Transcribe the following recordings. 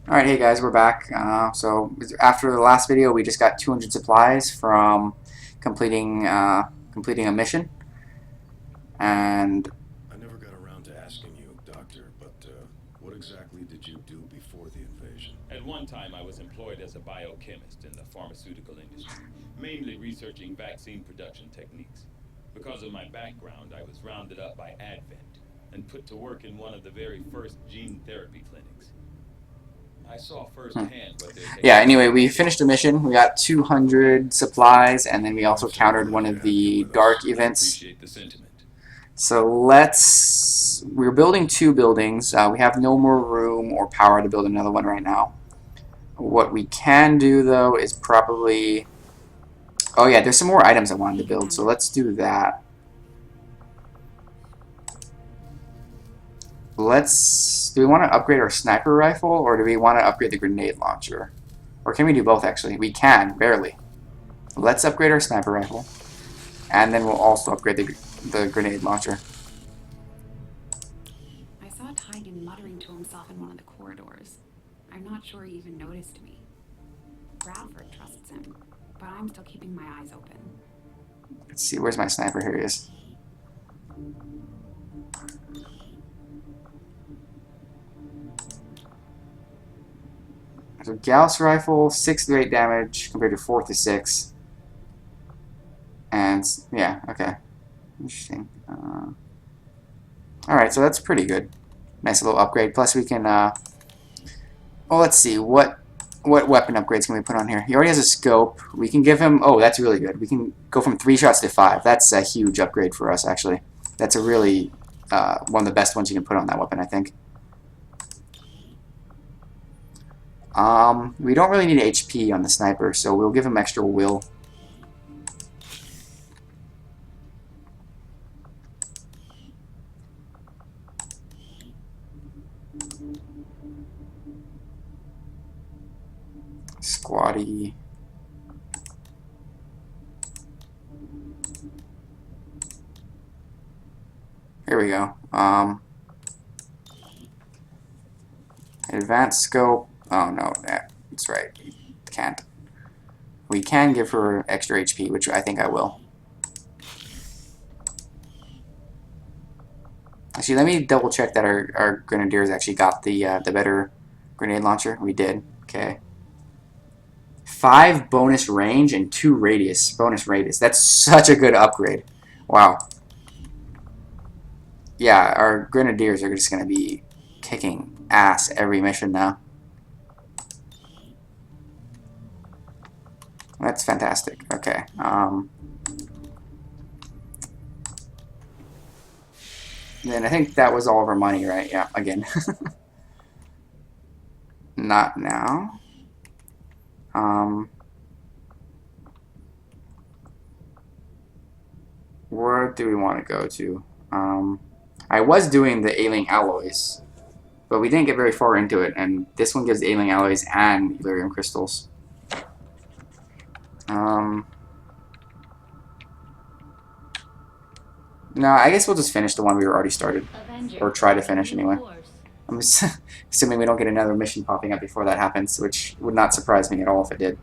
Alright, hey guys, we're back. So after the last video, we just got 200 supplies from completing a mission, and I never got around to asking you, Doctor, but what exactly did you do before the invasion? At one time, I was employed as a biochemist in the pharmaceutical industry, mainly researching vaccine production techniques. Because of my background, I was rounded up by Advent and put to work in one of the very first gene therapy clinics. I saw firsthand what their yeah, techniques anyway, were we capable finished the of. mission. We got 200 supplies, and then we also I'm so countered glad one you of have you the with dark us. I events. appreciate the sentiment. So we're building two buildings. We have no more room or power to build another one right now. What we can do, though, is probably... Oh yeah, there's some more items I wanted to build, so let's do that. Do we want to upgrade our sniper rifle, or do we want to upgrade the grenade launcher? Or can we do both, actually? We can, barely. Let's upgrade our sniper rifle, and then we'll also upgrade the grenade launcher. I saw Tygan muttering to himself in one of the corridors. I'm not sure he even noticed me. Bradford trusts him, but I'm still keeping my eyes open. Let's see, where's my sniper? Here he is. So Gauss rifle, 6 to 8 damage compared to 4 to 6. And, yeah, okay. Interesting. Alright, so that's pretty good. Nice little upgrade. Plus we can, well, let's see, what weapon upgrades can we put on here? He already has a scope. We can give him, oh, that's really good. We can go from 3 shots to 5. That's a huge upgrade for us, actually. That's a really, one of the best ones you can put on that weapon, I think. We don't really need HP on the sniper, so we'll give him extra will. Squatty. Here we go. Advanced scope. Oh no, that's right. We can't. We can give her extra HP, which I think I will. Actually, let me double check that our grenadiers actually got the better grenade launcher. We did. Okay. 5 bonus range and 2 radius. Bonus radius. That's such a good upgrade. Wow. Yeah, our grenadiers are just going to be kicking ass every mission now. That's fantastic. Okay. Then I think that was all of our money, right? Yeah, again. Not now. Where do we want to go to? I was doing the alien alloys, but we didn't get very far into it, and this one gives alien alloys and Elerium crystals. No, I guess we'll just finish the one we already started. Or try to finish anyway. I'm assuming we don't get another mission popping up before that happens, which would not surprise me at all if it did.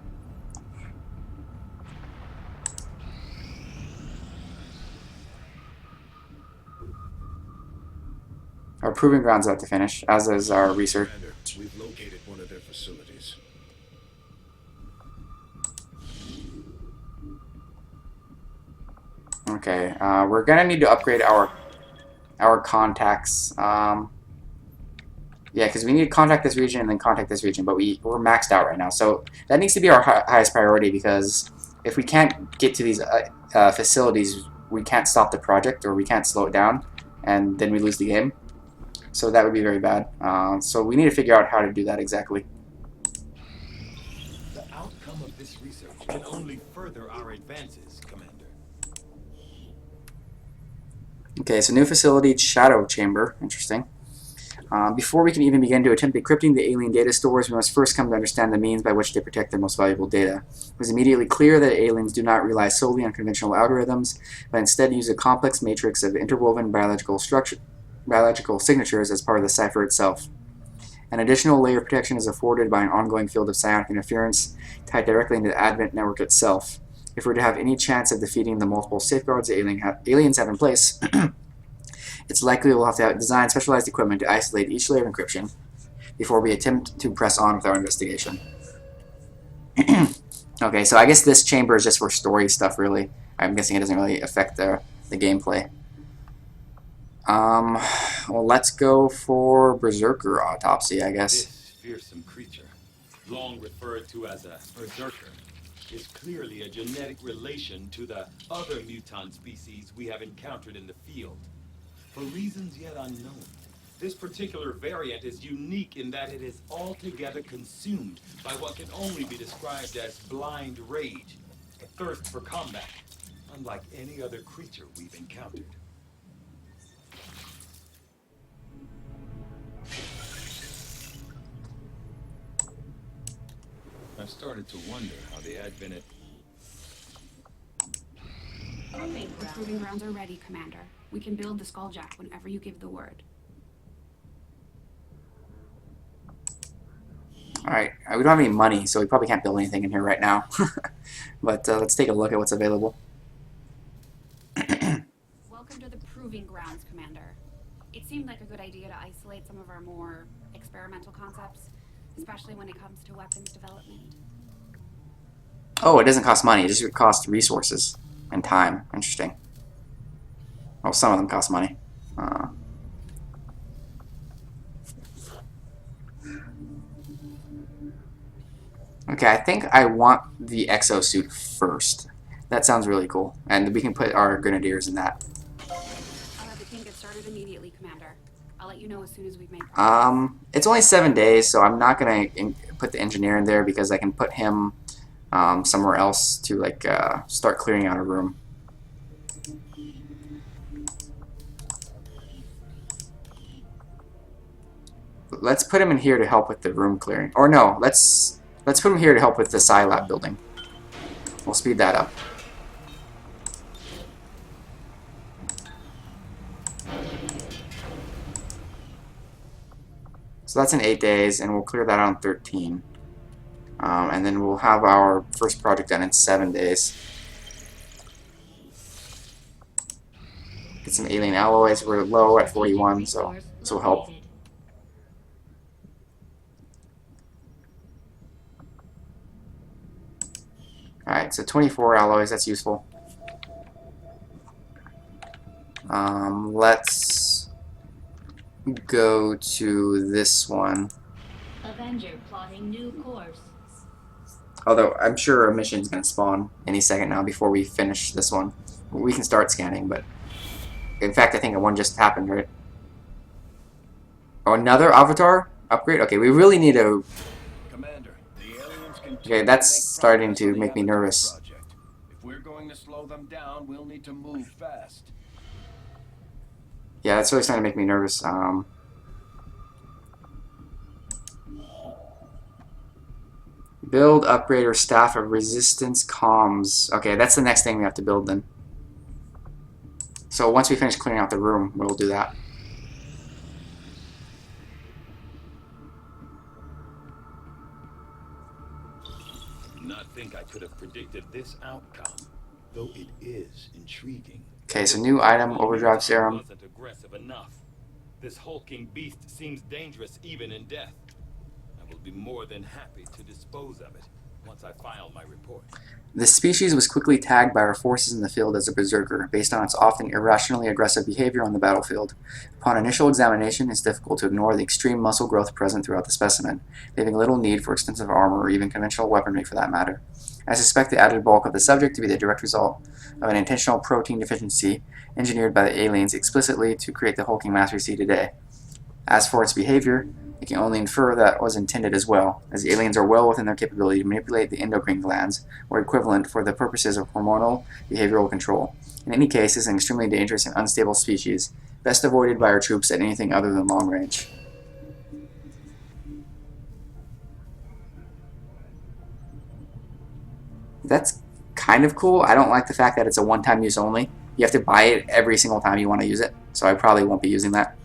Our proving ground's about to finish, as is our research. Commander, we've located one of their facilities. Okay, we're gonna need to upgrade our contacts. Yeah, because we need to contact this region and then contact this region, but we're maxed out right now. So that needs to be our highest priority, because if we can't get to these facilities, we can't stop the project, or we can't slow it down, and then we lose the game. So that would be very bad. So we need to figure out how to do that exactly. The outcome of this research can only further our advances, Commander. Okay, so new facility, Shadow Chamber. Interesting. Before we can even begin to attempt decrypting the alien data stores, we must first come to understand the means by which they protect their most valuable data. It was immediately clear that aliens do not rely solely on conventional algorithms, but instead use a complex matrix of interwoven biological signatures as part of the cipher itself. An additional layer of protection is afforded by an ongoing field of psionic interference tied directly into the Advent network itself. If we're to have any chance of defeating the multiple safeguards the aliens have in place, it's likely we'll have to design specialized equipment to isolate each layer of encryption before we attempt to press on with our investigation. Okay, so I guess this chamber is just for story stuff, really. I'm guessing it doesn't really affect the gameplay. Well, let's go for Berserker Autopsy, I guess. This fearsome creature, long referred to as a berserker, is clearly a genetic relation to the other mutant species we have encountered in the field. For reasons yet unknown, this particular variant is unique in that it is altogether consumed by what can only be described as blind rage, a thirst for combat, unlike any other creature we've encountered. I've started to wonder how the Advent... The proving grounds are ready, Commander. We can build the Skulljack whenever you give the word. Alright, we don't have any money, so we probably can't build anything in here right now. But let's take a look at what's available. Welcome to the proving grounds, Commander. It seemed like a good idea to isolate some of our more experimental concepts, especially when it comes to weapons development. Oh, it doesn't cost money, it just costs resources and time. Interesting. Well, some of them cost money. Okay, I think I want the exosuit first. That sounds really cool. And we can put our grenadiers in that. I'll have the team get started immediately, Commander. I'll let you know as soon as we've made progress. It's only 7 days, so I'm not gonna put the engineer in there because I can put him somewhere else to like start clearing out a room. Let's put him in here to help with the room clearing. Or no, let's put him here to help with the Scilab building. We'll speed that up. So that's in 8 days, and we'll clear that out in 13. And then we'll have our first project done in 7 days. Get some alien alloys. We're low at 41, so this will help. Alright, so 24 alloys, that's useful. Let's go to this one. Avenger plotting new course. Although, I'm sure a mission's going to spawn any second now before we finish this one. We can start scanning, but... In fact, I think one just happened, right? Oh, another avatar upgrade? Okay, we really need a... Commander, the aliens continue Okay, that's to make starting progress to on the make me Advent nervous. project. If we're going to slow them down, we'll need to move fast. Yeah, that's really starting to make me nervous. Build, upgrade, or staff of resistance comms. Okay, that's the next thing we have to build then. So once we finish clearing out the room, we'll do that. Not think I could have predicted this outcome, though it is intriguing. Okay, so new item, overdrive serum. Wasn't aggressive enough. This hulking beast seems dangerous even in death. I will be more than happy to dispose of it once I file my report. This species was quickly tagged by our forces in the field as a berserker, based on its often irrationally aggressive behavior on the battlefield. Upon initial examination, it's difficult to ignore the extreme muscle growth present throughout the specimen, leaving little need for extensive armor or even conventional weaponry for that matter. I suspect the added bulk of the subject to be the direct result of an intentional protein deficiency engineered by the aliens explicitly to create the hulking mass we see today. As for its behavior, I can only infer that was intended as well, as the aliens are well within their capability to manipulate the endocrine glands, or equivalent for the purposes of hormonal behavioral control. In any case, this is an extremely dangerous and unstable species, best avoided by our troops at anything other than long range. That's kind of cool. I don't like the fact that it's a one-time use only. You have to buy it every single time you want to use it, so I probably won't be using that.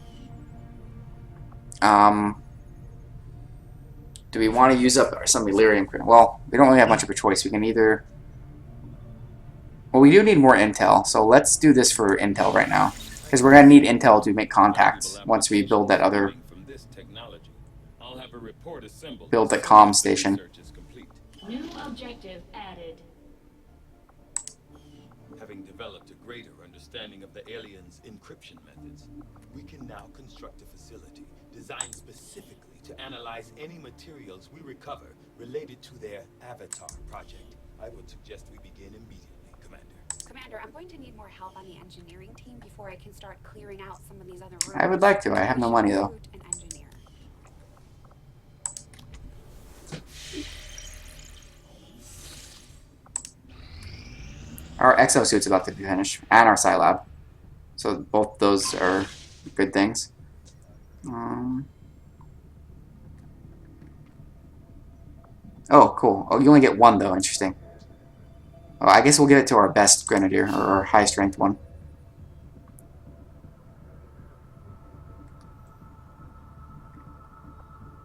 Do we want to use up some Illyrium? Well, we don't really have much of a choice. We can either... Well, we do need more intel, so let's do this for intel right now. Because we're going to need intel to make contacts once we build that other... build the comm station. New objective added. Having developed a greater understanding of the aliens' encryption methods, we can now construct a facility designed specifically to analyze any materials we recover related to their Avatar project. I would suggest we begin immediately, Commander. Commander, I'm going to need more help on the engineering team before I can start clearing out some of these other rooms. I would like to. I have no money, though. An engineer. Our exosuit's about to be finished, and our Scilab. So both those are good things. Oh, cool. Oh, you only get one, though. Interesting. Oh, I guess we'll give it to our best Grenadier, or our high-strength one.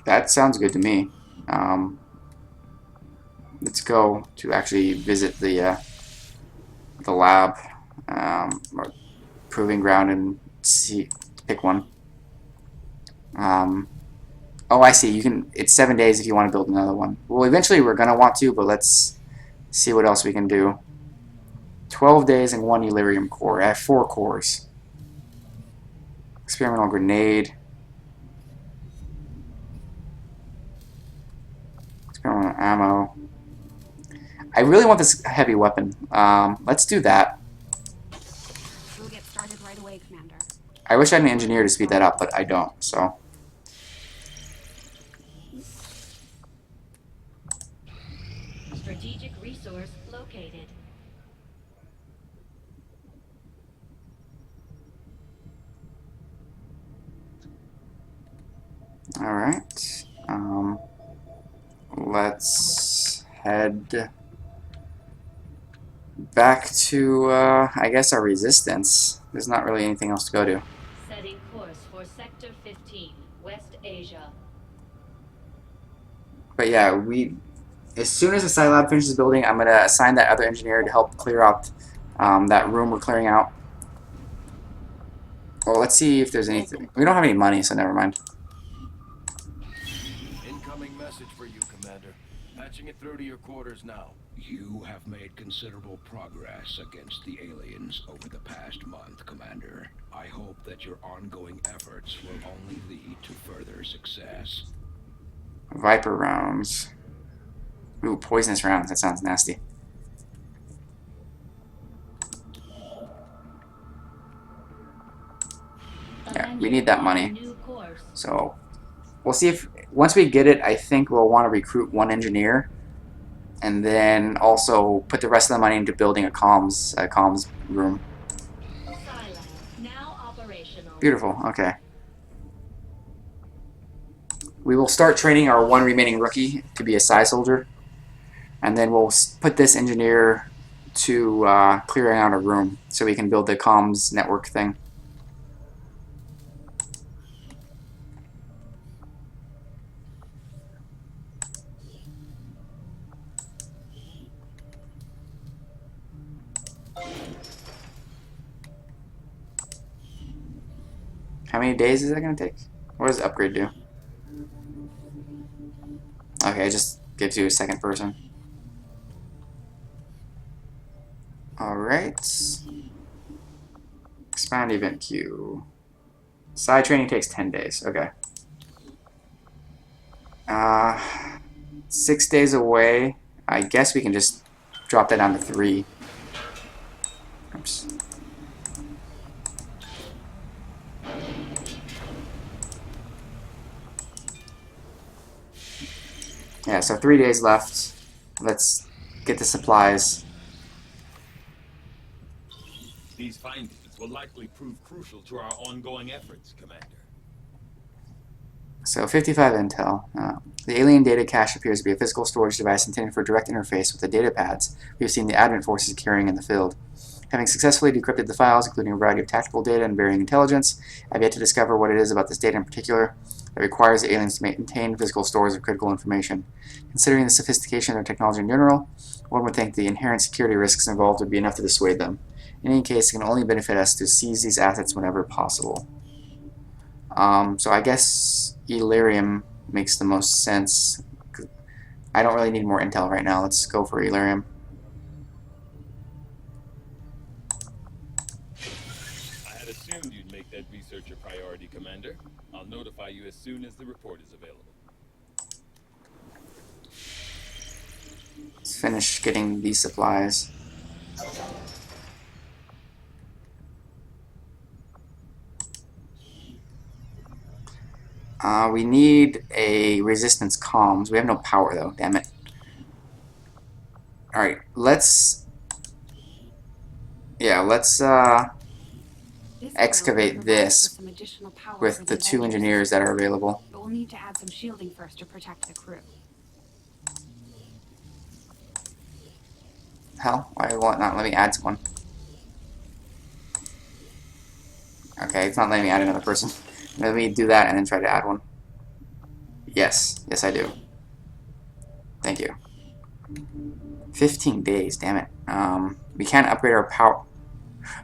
That sounds good to me. Let's go to actually visit the lab, or proving ground, and see, pick one. Oh, I see. You can. It's 7 days if you want to build another one. Well, eventually we're gonna want to, but let's see what else we can do. 12 days and 1 Illyrium core. I have 4 cores. Experimental grenade. Experimental ammo. I really want this heavy weapon. Let's do that. We'll get started right away, Commander. I wish I had an engineer to speed that up, but I don't, so... Strategic resource located. Alright. Let's head back to, I guess, our resistance. There's not really anything else to go to. Setting course for Sector 15, West Asia. But yeah, as soon as the Scilab finishes building, I'm going to assign that other engineer to help clear out that room we're clearing out. Well, let's see if there's anything. We don't have any money, so never mind. Incoming message for you, Commander. Patching it through to your quarters now. You have made considerable progress against the aliens over the past month, Commander. I hope that your ongoing efforts will only lead to further success. Viper rounds. Ooh, poisonous rounds. That sounds nasty. Yeah, we need that money. So, we'll see if... Once we get it, I think we'll want to recruit 1 engineer. And then also put the rest of the money into building a comms room. Now operational. Beautiful, okay. We will start training our 1 remaining rookie to be a Psi soldier. And then we'll put this engineer to clearing out a room so we can build the comms network thing. How many days is that going to take? What does the upgrade do? Okay, it just gives you a second person. Alright. Expand event queue. Side training takes 10 days. Okay. 6 days away. I guess we can just drop that down to 3. Oops. Yeah, so 3 days left. Let's get the supplies. These findings will likely prove crucial to our ongoing efforts, Commander. So 55 intel. The alien data cache appears to be a physical storage device intended for direct interface with the data pads we've seen the Advent forces carrying in the field. Having successfully decrypted the files, including a variety of tactical data and varying intelligence, I've yet to discover what it is about this data in particular that requires the aliens to maintain physical stores of critical information. Considering the sophistication of their technology in general, one would think the inherent security risks involved would be enough to dissuade them. In any case, it can only benefit us to seize these assets whenever possible. So I guess Elerium makes the most sense. I don't really need more intel right now. Let's go for Elerium. I had assumed you'd make that research a priority, Commander. I'll notify you as soon as the report is available. Let's finish getting these supplies. We need a resistance comms. We have no power though, damn it. Alright, let's excavate this with the 2 engineers that are available. But we'll need to add some shielding first to protect the crew. Hell, why won't not let me add someone? Okay, it's not letting me add another person. Let me do that and then try to add one. Yes, yes I do. Thank you. 15 days, damn it. We can't upgrade our power.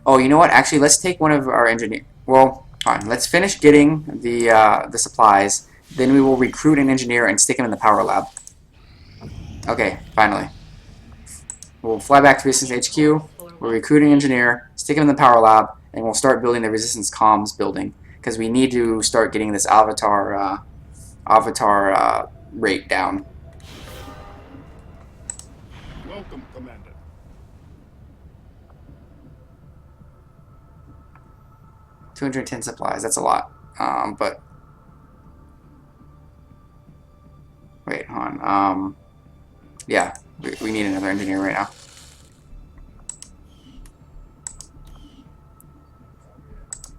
Oh, you know what? Actually, let's take one of our engineers. Well, fine. Let's finish getting the supplies. Then we will recruit an engineer and stick him in the power lab. Okay, finally. We'll fly back to Resistance HQ. We'll recruit an engineer, stick him in the power lab, and we'll start building the Resistance comms building because we need to start getting this avatar rate down. Welcome, Commander. $210 supplies. That's a lot. But wait, hold on. Yeah, we need another engineer right now.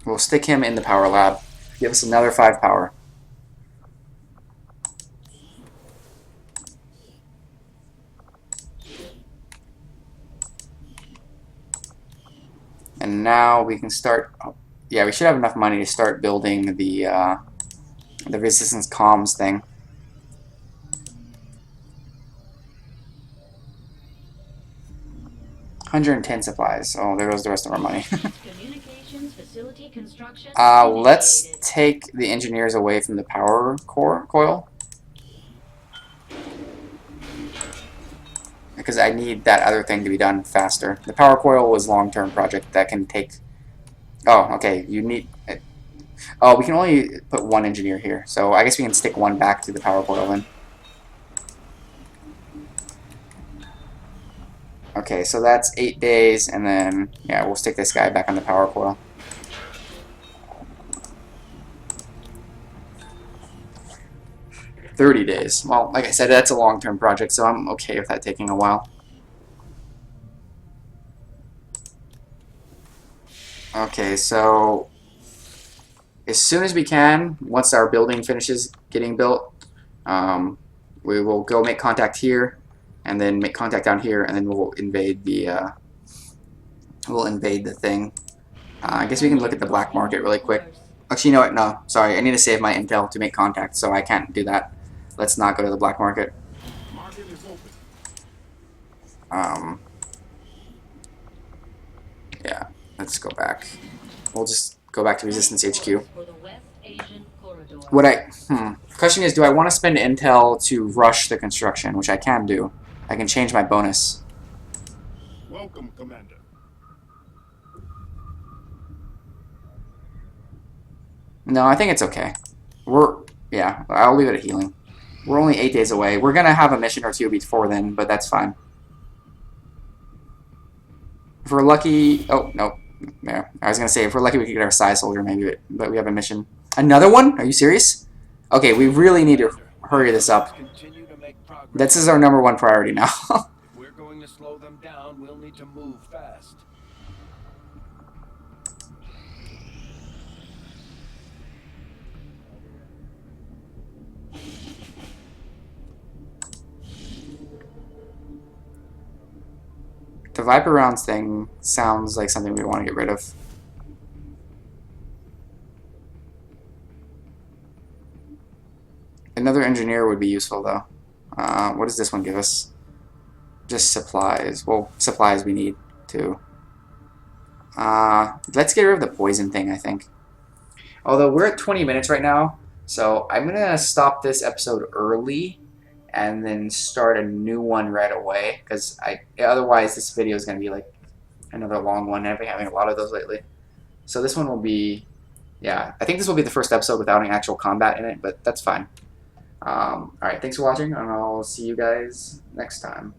We'll stick him in the power lab. Give us another 5 power. And now we can start. Yeah, we should have enough money to start building the resistance comms thing. $110 supplies. Oh, there goes the rest of our money. Communications facility construction. Let's initiated. take the engineers away from the power coil. Because I need that other thing to be done faster. The power coil was a long-term project that can take... Oh, okay, you need... Oh, we can only put 1 engineer here, so I guess we can stick 1 back to the power coil then. Okay, so that's 8 days, and then, yeah, we'll stick this guy back on the power coil. $30 days. Well, like I said, that's a long-term project, so I'm okay with that taking a while. Okay, so as soon as we can, once our building finishes getting built, we will go make contact here, and then make contact down here, and then we'll invade the thing. I guess we can look at the black market really quick. Actually, you know what? No, sorry. I need to save my intel to make contact, so I can't do that. Let's not go to the black market. Market is open. Yeah, let's go back. We'll just go back to Resistance HQ. For the West Asian corridor. What question is, do I want to spend intel to rush the construction, which I can do. I can change my bonus. Welcome, Commander. No, I think it's okay. Yeah, I'll leave it at healing. We're only 8 days away. We're gonna have a mission or 2 before then, but that's fine. If we're lucky... Oh, no. Yeah, I was gonna say, if we're lucky we could get our Psi Soldier maybe, but we have a mission. Another one? Are you serious? Okay, we really need to hurry this up. Continue to make progress. This is our #1 priority now. If we're going to slow them down, we'll need to move fast. The Viper rounds thing sounds like something we want to get rid of. Another engineer would be useful though. What does this one give us? Just supplies. Well, supplies we need too. Let's get rid of the poison thing, I think. Although we're at 20 minutes right now, so I'm gonna stop this episode early and then start a new one right away, because otherwise this video is gonna be like another long one. I've been having a lot of those lately. So this one will be, yeah, I think this will be the first episode without any actual combat in it, but that's fine. Alright, thanks for watching, and I'll see you guys next time.